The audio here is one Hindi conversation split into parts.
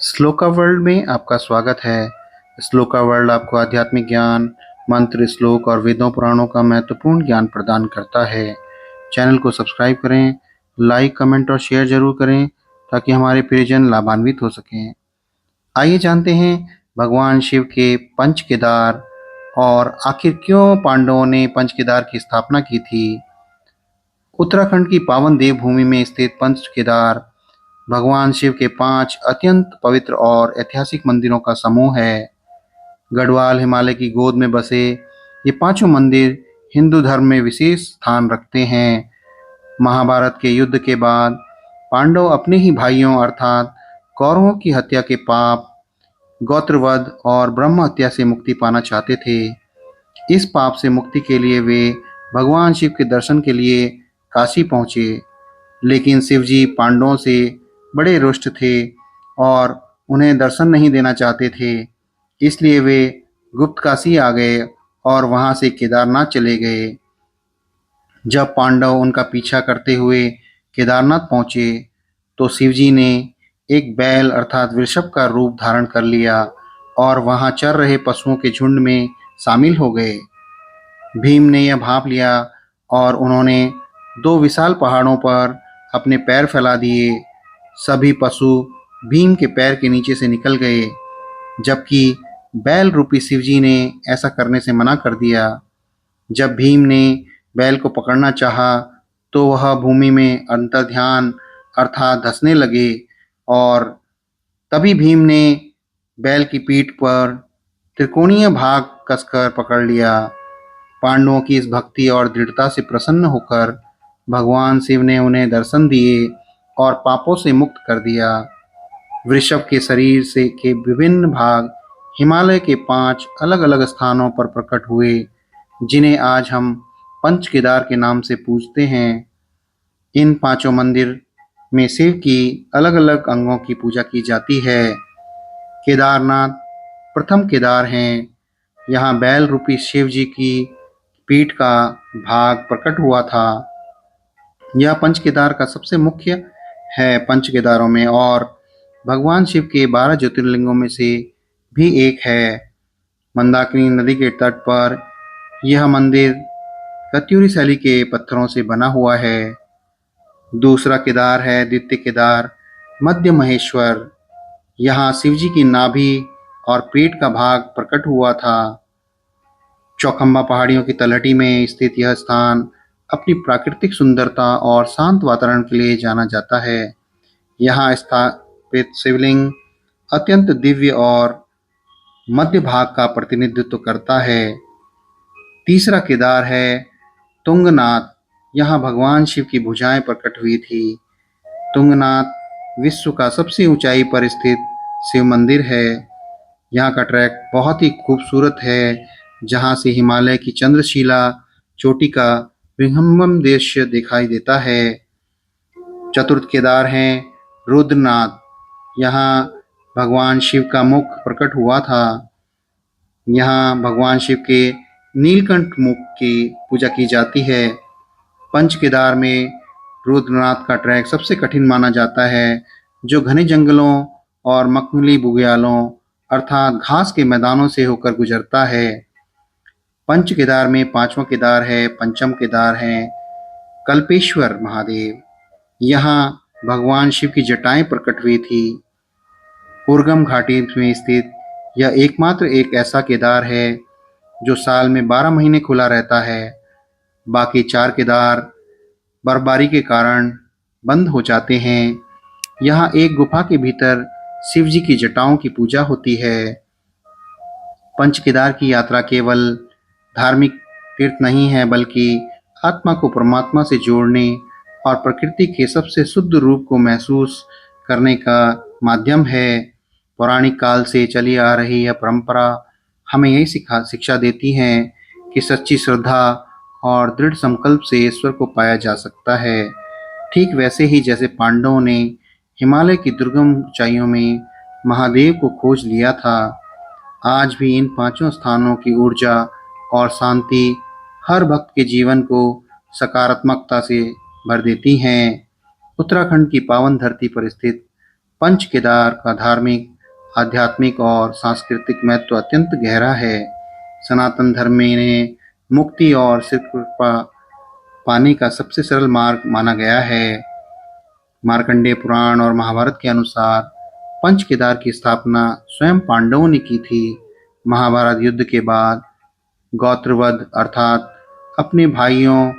श्लोका वर्ल्ड में आपका स्वागत है। श्लोका वर्ल्ड आपको आध्यात्मिक ज्ञान, मंत्र, श्लोक और वेदों पुराणों का महत्वपूर्ण ज्ञान प्रदान करता है। चैनल को सब्सक्राइब करें, लाइक, कमेंट और शेयर जरूर करें ताकि हमारे प्रियजन लाभान्वित हो सकें। आइए जानते हैं भगवान शिव के पंच केदार और आखिर क्यों पांडवों ने पंच केदार की स्थापना की थी। उत्तराखंड की पावन देवभूमि में स्थित पंच केदार भगवान शिव के 5 अत्यंत पवित्र और ऐतिहासिक मंदिरों का समूह है। गढ़वाल हिमालय की गोद में बसे ये पांचों मंदिर हिंदू धर्म में विशेष स्थान रखते हैं। महाभारत के युद्ध के बाद पांडव अपने ही भाइयों अर्थात कौरवों की हत्या के पाप, गोत्रवध और ब्रह्म हत्या से मुक्ति पाना चाहते थे। इस पाप से मुक्ति के लिए वे भगवान शिव के दर्शन के लिए काशी पहुंचे, लेकिन शिवजी पांडवों से बड़े रुष्ट थे और उन्हें दर्शन नहीं देना चाहते थे। इसलिए वे गुप्त काशी आ गए और वहां से केदारनाथ चले गए। जब पांडव उनका पीछा करते हुए केदारनाथ पहुंचे तो शिवजी ने एक बैल अर्थात वृषभ का रूप धारण कर लिया और वहां चर रहे पशुओं के झुंड में शामिल हो गए। भीम ने यह भांप लिया और उन्होंने 2 विशाल पहाड़ों पर अपने पैर फैला दिए। सभी पशु भीम के पैर के नीचे से निकल गए, जबकि बैल रूपी शिवजी ने ऐसा करने से मना कर दिया। जब भीम ने बैल को पकड़ना चाहा तो वह भूमि में अंतर्ध्यान अर्थात धंसने लगे और तभी भीम ने बैल की पीठ पर त्रिकोणीय भाग कसकर पकड़ लिया। पांडवों की इस भक्ति और दृढ़ता से प्रसन्न होकर भगवान शिव ने उन्हें दर्शन दिए और पापों से मुक्त कर दिया। वृषभ के शरीर से के विभिन्न भाग हिमालय के 5 अलग-अलग स्थानों पर प्रकट हुए, जिन्हें आज हम पंच केदार के नाम से पूजते हैं। इन पांचों मंदिर में शिव की अलग-अलग अंगों की पूजा की जाती है। केदारनाथ प्रथम केदार हैं। यहाँ बैल रूपी शिव जी की पीठ का भाग प्रकट हुआ था। यह पंच केदार का सबसे मुख्य है पंच केदारों में और भगवान शिव के 12 ज्योतिर्लिंगों में से भी एक है। मंदाकिनी नदी के तट पर यह मंदिर कत्यूरी शैली के पत्थरों से बना हुआ है। दूसरा केदार है द्वितीय केदार मध्य महेश्वर। यहाँ शिवजी की नाभि और पेट का भाग प्रकट हुआ था। चौखंबा पहाड़ियों की तलहटी में स्थित यह स्थान अपनी प्राकृतिक सुंदरता और शांत वातावरण के लिए जाना जाता है। यहाँ स्थापित शिवलिंग अत्यंत दिव्य और मध्य भाग का प्रतिनिधित्व करता है। तीसरा केदार है तुंगनाथ। यहाँ भगवान शिव की भुजाएं प्रकट हुई थी। तुंगनाथ विश्व का सबसे ऊंचाई पर स्थित शिव मंदिर है। यहाँ का ट्रैक बहुत ही खूबसूरत है, जहाँ से हिमालय की चंद्रशिला चोटी का विहंगम दृश्य दिखाई देता है। चतुर्थ केदार हैं रुद्रनाथ। यहाँ भगवान शिव का मुख प्रकट हुआ था। यहाँ भगवान शिव के नीलकंठ मुख की पूजा की जाती है। पंच केदार में रुद्रनाथ का ट्रैक सबसे कठिन माना जाता है, जो घने जंगलों और मखमली बुग्यालों अर्थात घास के मैदानों से होकर गुजरता है। पंच केदार में 5वां केदार है पंचम केदार है कल्पेश्वर महादेव। यहाँ भगवान शिव की जटाएं प्रकट हुई थी। उर्गम घाटी में स्थित यह एकमात्र एक ऐसा केदार है जो साल में 12 महीने खुला रहता है। बाकी 4 केदार बर्फबारी के कारण बंद हो जाते हैं। यहाँ एक गुफा के भीतर शिव जी की जटाओं की पूजा होती है। पंच केदार की यात्रा केवल धार्मिक तीर्थ नहीं है, बल्कि आत्मा को परमात्मा से जोड़ने और प्रकृति के सबसे शुद्ध रूप को महसूस करने का माध्यम है। पौराणिक काल से चली आ रही यह परंपरा हमें यही शिक्षा देती है कि सच्ची श्रद्धा और दृढ़ संकल्प से ईश्वर को पाया जा सकता है। ठीक वैसे ही जैसे पांडवों ने हिमालय की दुर्गम ऊंचाइयों में महादेव को खोज लिया था, आज भी इन पांचों स्थानों की ऊर्जा और शांति हर भक्त के जीवन को सकारात्मकता से भर देती हैं। उत्तराखंड की पावन धरती पर स्थित पंच केदार का धार्मिक, आध्यात्मिक और सांस्कृतिक महत्व अत्यंत गहरा है। सनातन धर्म में इन्हें मुक्ति और शिव कृपा पाने का सबसे सरल मार्ग माना गया है। मार्कंडेय पुराण और महाभारत के अनुसार पंच केदार की स्थापना स्वयं पांडवों ने की थी। महाभारत युद्ध के बाद गौत्रवध अर्थात अपने भाइयों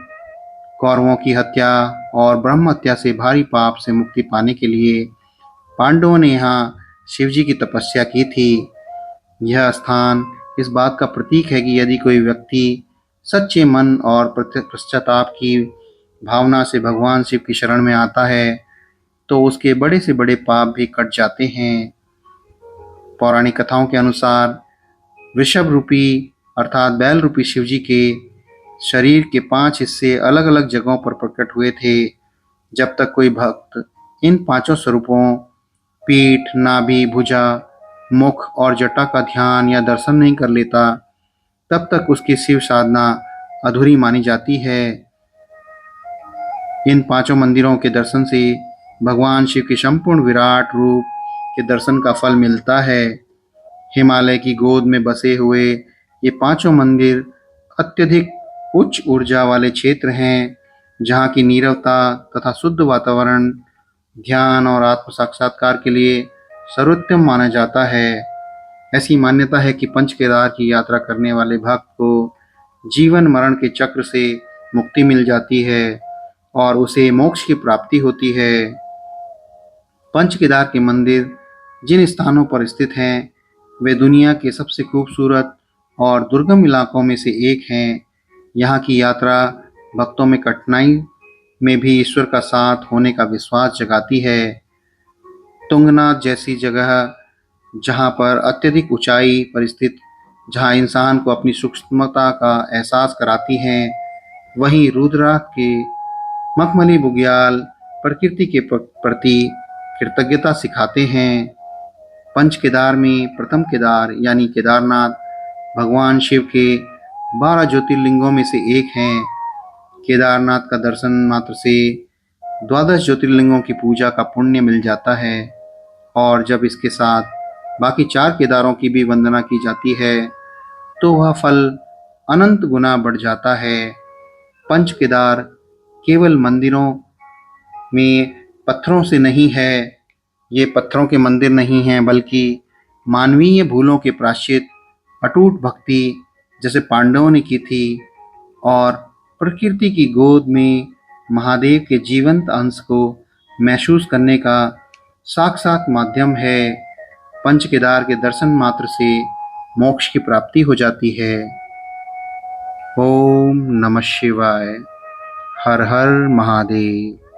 कौरवों की हत्या और ब्रह्म हत्या से भारी पाप से मुक्ति पाने के लिए पांडवों ने यहाँ शिवजी की तपस्या की थी। यह स्थान इस बात का प्रतीक है कि यदि कोई व्यक्ति सच्चे मन और पश्चाताप की भावना से भगवान शिव की शरण में आता है तो उसके बड़े से बड़े पाप भी कट जाते हैं। पौराणिक कथाओं के अनुसार वृषभ रूपी अर्थात बैल रूपी शिवजी के शरीर के 5 हिस्से अलग अलग जगहों पर प्रकट हुए थे। जब तक कोई भक्त इन पांचों स्वरूपों पीठ, नाभि, भुजा, मुख और जटा का ध्यान या दर्शन नहीं कर लेता, तब तक उसकी शिव साधना अधूरी मानी जाती है। इन पांचों मंदिरों के दर्शन से भगवान शिव के संपूर्ण विराट रूप के दर्शन का फल मिलता है। हिमालय की गोद में बसे हुए ये पांचों मंदिर अत्यधिक उच्च ऊर्जा वाले क्षेत्र हैं, जहाँ की नीरवता तथा शुद्ध वातावरण ध्यान और आत्म साक्षात्कार के लिए सर्वोत्तम माना जाता है। ऐसी मान्यता है कि पंच केदार की यात्रा करने वाले भक्त को जीवन मरण के चक्र से मुक्ति मिल जाती है और उसे मोक्ष की प्राप्ति होती है। पंच केदार के मंदिर जिन स्थानों पर स्थित हैं वे दुनिया के सबसे खूबसूरत और दुर्गम इलाकों में से एक हैं। यहाँ की यात्रा भक्तों में कठिनाई में भी ईश्वर का साथ होने का विश्वास जगाती है। तुंगनाथ जैसी जगह जहाँ पर अत्यधिक ऊंचाई पर स्थित जहाँ इंसान को अपनी सूक्ष्मता का एहसास कराती हैं, वहीं रुद्रनाथ के मखमली बुग्याल प्रकृति के प्रति कृतज्ञता सिखाते हैं। पंच केदार में प्रथम केदार यानी केदारनाथ भगवान शिव के 12 ज्योतिर्लिंगों में से एक हैं। केदारनाथ का दर्शन मात्र से 12 ज्योतिर्लिंगों की पूजा का पुण्य मिल जाता है और जब इसके साथ बाकी 4 केदारों की भी वंदना की जाती है तो वह फल अनंत गुना बढ़ जाता है। पंच केदार केवल मंदिरों में पत्थरों से नहीं है, ये पत्थरों के मंदिर नहीं हैं बल्कि मानवीय भूलों के प्रायश्चित, अटूट भक्ति जैसे पांडवों ने की थी और प्रकृति की गोद में महादेव के जीवंत अंश को महसूस करने का साक्षात माध्यम है। पंच केदार के दर्शन मात्र से मोक्ष की प्राप्ति हो जाती है। ओम नमः शिवाय। हर हर महादेव।